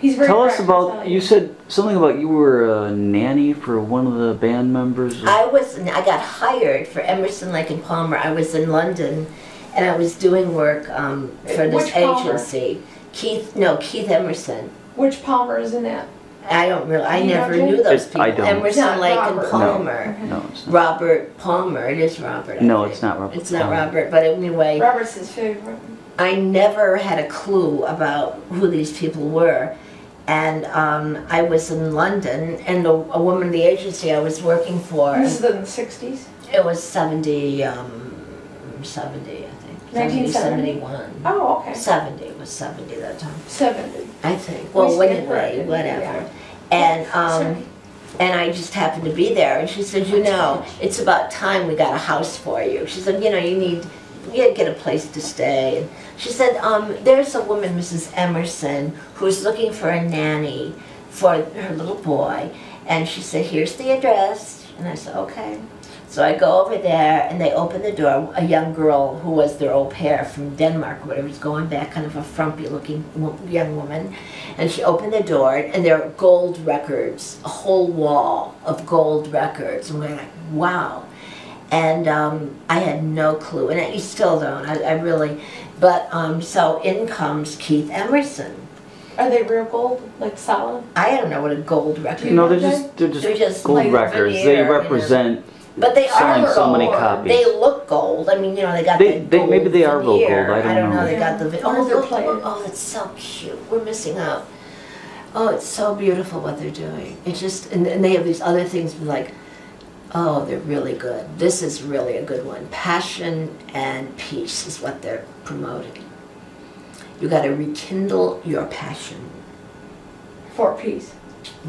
He's very Tell us practiced, about, you said something about you were a nanny for one of the band members. I got hired for Emerson, Lake and Palmer. I was in London and I was doing work for this agency. Keith Emerson. Which Palmer is in that? I never knew those people. Emerson, Lake and Palmer. No, it's not. Robert Palmer. It is Robert. No, it's not Robert. It's not Robert, but anyway. Robert's his favorite. I never had a clue about who these people were. And I was in London, and a woman in the agency I was working for. This is in the 60s? It was 70, I think. 1971. Oh, okay. 70. It was 70 that time. 70. I think. Well, anyway, whatever. Yeah. And I just happened to be there, and she said, you know, it's about time we got a house for you. She said, you know, you get a place to stay. And she said, there's a woman, Mrs. Emerson, who's looking for a nanny for her little boy. And she said, here's the address. And I said, okay. So I go over there, and they open the door. A young girl who was their au pair from Denmark or whatever was going back, kind of a frumpy-looking young woman. And she opened the door, and there are gold records, a whole wall of gold records. And we're like, wow. And I had no clue, and I still don't. I really, but so in comes Keith Emerson. Are they real gold, like solid? I don't know what a gold record. No, they're just gold like records. veneer, They represent. But they selling are so many gold. copies. They look gold. I mean, you know, they got the gold maybe they are real veneer. gold. I don't know. They got the Oh, they're look, plated. oh, it's so cute. We're missing out. Oh, it's so beautiful what they're doing. It's just, and they have these other things like, oh, they're really good. This is really a good one. Passion and peace is what they're promoting. You got to rekindle your passion. For peace.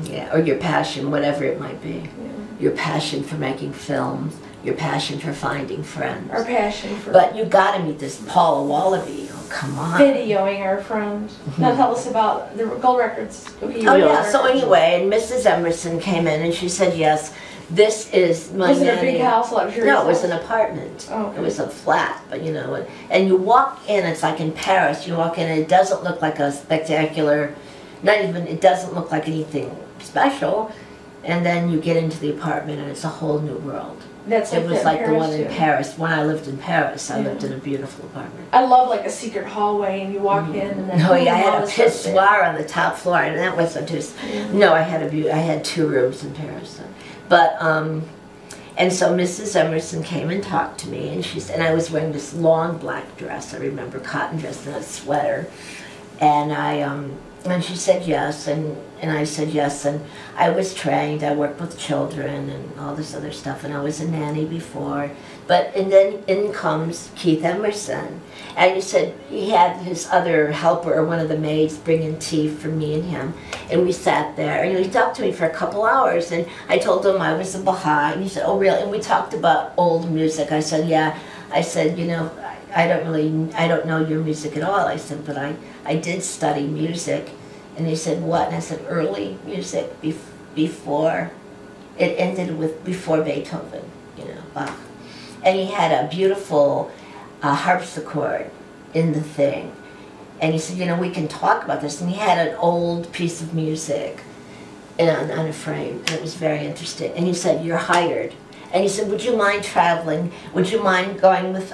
Yeah, or your passion, whatever it might be. Yeah. Your passion for making films, your passion for finding friends. Our passion for... But you got to meet this Paula Wallaby. Oh, come on. Videoing our friends. Now tell us about the gold records. Oh yeah, so anyway, and Mrs. Emerson came in and she said, yes, this is my Was it a nanny. big house, luxurious No, it was house? an apartment. Oh, okay. It was a flat, but you know, and you walk in, it's like in Paris, you walk in and it doesn't look like a spectacular, it doesn't look like anything special, and then you get into the apartment and it's a whole new world. That's It was like the one in too. Paris. When I lived in Paris, I lived in a beautiful apartment. I love like a secret hallway and you walk in and then... No, yeah, I had a all this stuff pissoir on the top floor, and that wasn't just... No, I had 2 rooms in Paris. But, and so Mrs. Emerson came and talked to me, and she said, and I was wearing this long black dress, I remember, cotton dress and a sweater, and and she said yes, and I said yes, and I was trained, I worked with children and all this other stuff, and I was a nanny before, and then in comes Keith Emerson, and he said he had his other helper, or one of the maids, bringing tea for me and him, and we sat there, and he talked to me for a couple hours, and I told him I was a Baha'i, and he said, oh really, and we talked about old music. I said, yeah, I said, you know, I don't know your music at all. I said, but I did study music. And he said, what? And I said, early music, before, it ended with before Beethoven, you know, Bach. And he had a beautiful harpsichord in the thing. And he said, you know, we can talk about this. And he had an old piece of music on a frame, and it was very interesting. And he said, you're hired. And he said, would you mind traveling? Would you mind going with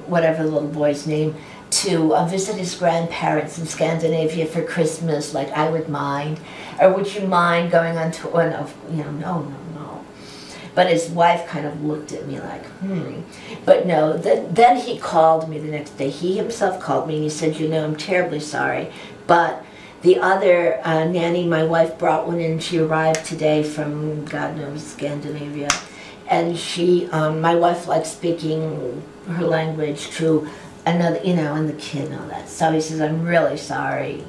whatever the little boy's name to visit his grandparents in Scandinavia for Christmas, like I would mind? Or would you mind going on to, you know, no. But his wife kind of looked at me like, But no, then he called me the next day. He himself called me and he said, you know, I'm terribly sorry, but the other nanny, my wife brought one in. She arrived today from, God knows, Scandinavia. And she, my wife likes speaking her language to another, you know, and the kid and all that. So he says, I'm really sorry.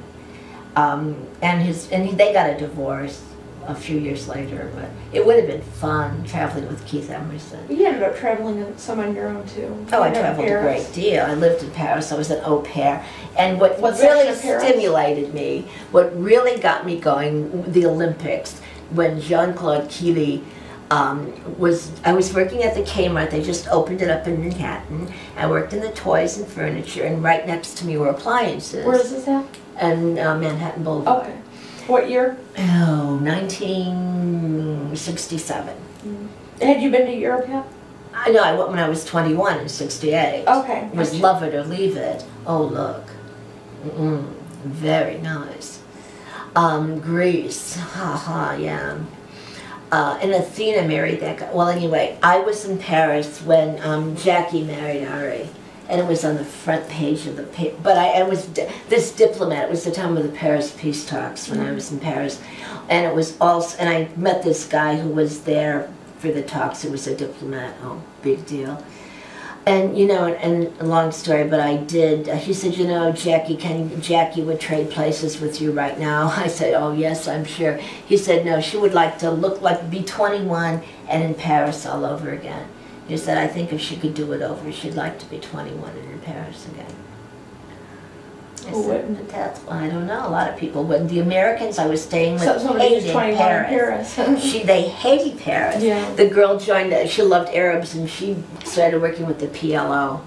They got a divorce a few years later, but it would have been fun traveling with Keith Emerson. You ended up traveling some on your own too. Oh, I traveled a great deal. I lived in Paris. I was an au pair. And what really section of Paris? stimulated me, what really got me going, the Olympics, when Jean-Claude Killy I was working at the Kmart. They just opened it up in Manhattan. I worked in the toys and furniture, and right next to me were appliances. Where is this at? And Manhattan Boulevard. Okay. What year? Oh, 1967. Had you been to Europe yet? I know, I went when I was 21 in 68. Okay. It was Love It or Leave It. Oh, look. Very nice. Greece. Haha, yeah. And Athena married that guy. Well, anyway, I was in Paris when Jackie married Ari. And it was on the front page of the paper. But I was this diplomat. It was the time of the Paris peace talks when I was in Paris. And it was also, and I met this guy who was there for the talks. It was a diplomat. Oh, big deal. And, you know, and a long story, but I did, he said, you know, Jackie would trade places with you right now. I said, oh, yes, I'm sure. He said, no, she would like to be 21 and in Paris all over again. He said, I think if she could do it over, she'd like to be 21 and in Paris again. Who wouldn't? I don't know, a lot of people wouldn't. The Americans I was staying with hated 21 Paris. They hated Paris. Yeah. The girl joined, she loved Arabs, and she started working with the PLO.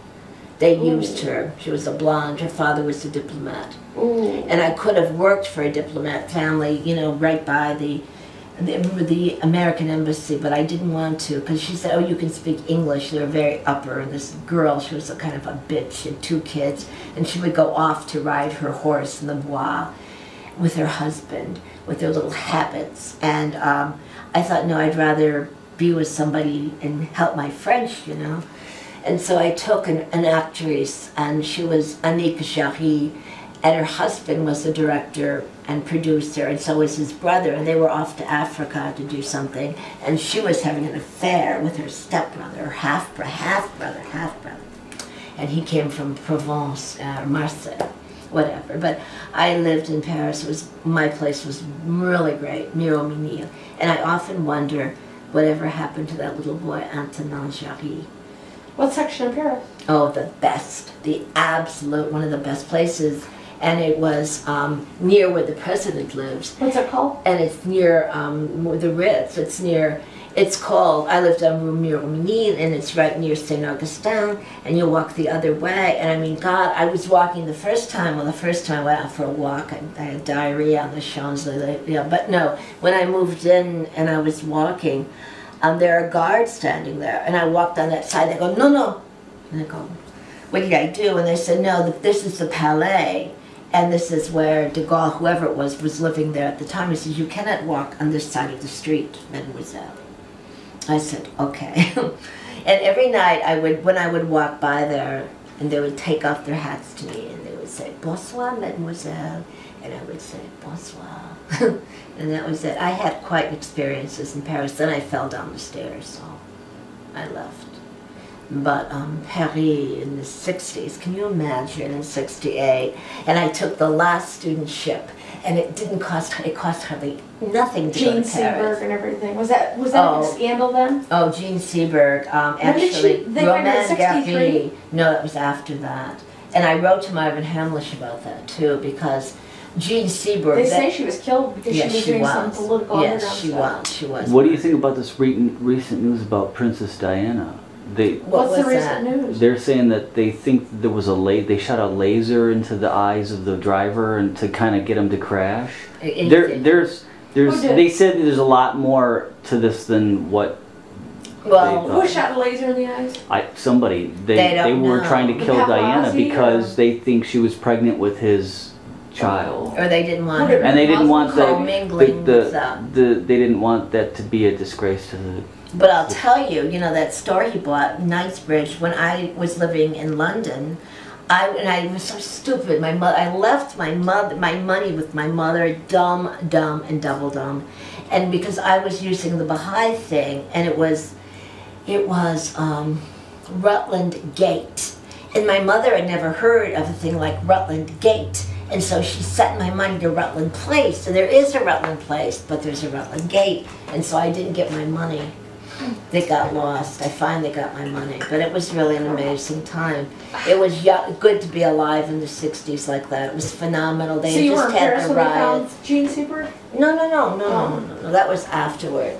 They used her. She was a blonde. Her father was a diplomat. Ooh. And I could have worked for a diplomat family, you know, right by the American embassy, but I didn't want to, because she said, oh, you can speak English. They were very upper. And this girl, she was a kind of a bitch. She had 2 kids, and she would go off to ride her horse in the bois with her husband, with their little habits. And I thought, no, I'd rather be with somebody and help my French, you know. And so I took an actress, and she was Annick Jarry, and her husband was a director and producer, and so was his brother, and they were off to Africa to do something, and she was having an affair with her stepbrother, or half-brother, and he came from Provence, Marseille, whatever. But I lived in Paris. My place was really great, Miromini, and I often wonder whatever happened to that little boy, Antonin Jarry. What section of Paris? Oh, the best, the absolute, one of the best places. And it was near where the president lives. What's it called? And it's near the Ritz. It's called, I lived on Rue Miromini, and it's right near Saint Augustin, and you walk the other way. And I mean, God, I was walking the first time I went out for a walk, I had diarrhea on the Champs-Élysées, you know, but no, when I moved in and I was walking, there are guards standing there, and I walked on that side. They go, no, no. And I go, what did I do? And they said, no, this is the Palais, and this is where de Gaulle, whoever it was living there at the time. He says, you cannot walk on this side of the street, mademoiselle. I said, okay. And every night, when I would walk by there, and they would take off their hats to me, and they would say, bonsoir, mademoiselle. And I would say, bonsoir. And that was it. I had quite experiences in Paris. Then I fell down the stairs, so I left. But Paris in the 60s, can you imagine, in 68, and I took the last student ship, and it cost hardly nothing to go to Paris. Jean Seberg and everything. Was that a scandal then? Oh, Jean Seberg, actually, Romain Gary. No, that was after that. And I wrote to Marvin Hamlish about that, too, because Jean Seberg. They say she was killed because she was doing some political underground stuff. Yes, she was. What do you think about this recent news about Princess Diana? What's the recent news? They're saying that they think there was they shot a laser into the eyes of the driver and to kind of get him to crash. They said there's a lot more to this than what. Well, who shot a laser in the eyes? Somebody. They were trying to kill Diana because they think she was pregnant with his child. Or they didn't want her. And they didn't want they didn't want that to be a disgrace to the. But I'll tell you, you know, that store he bought, Knightsbridge, when I was living in London, I was so stupid. I left my money with my mother, dumb, and double dumb. And because I was using the Baha'i thing, and it was Rutland Gate. And my mother had never heard of a thing like Rutland Gate. And so she sent my money to Rutland Place. And there is a Rutland Place, but there's a Rutland Gate. And so I didn't get my money. They got lost. I finally got my money. But it was really an amazing time. It was good to be alive in the 60s like that. It was phenomenal. They so you just were in had Paris the when they riots. found Jean Seberg? No. That was afterward.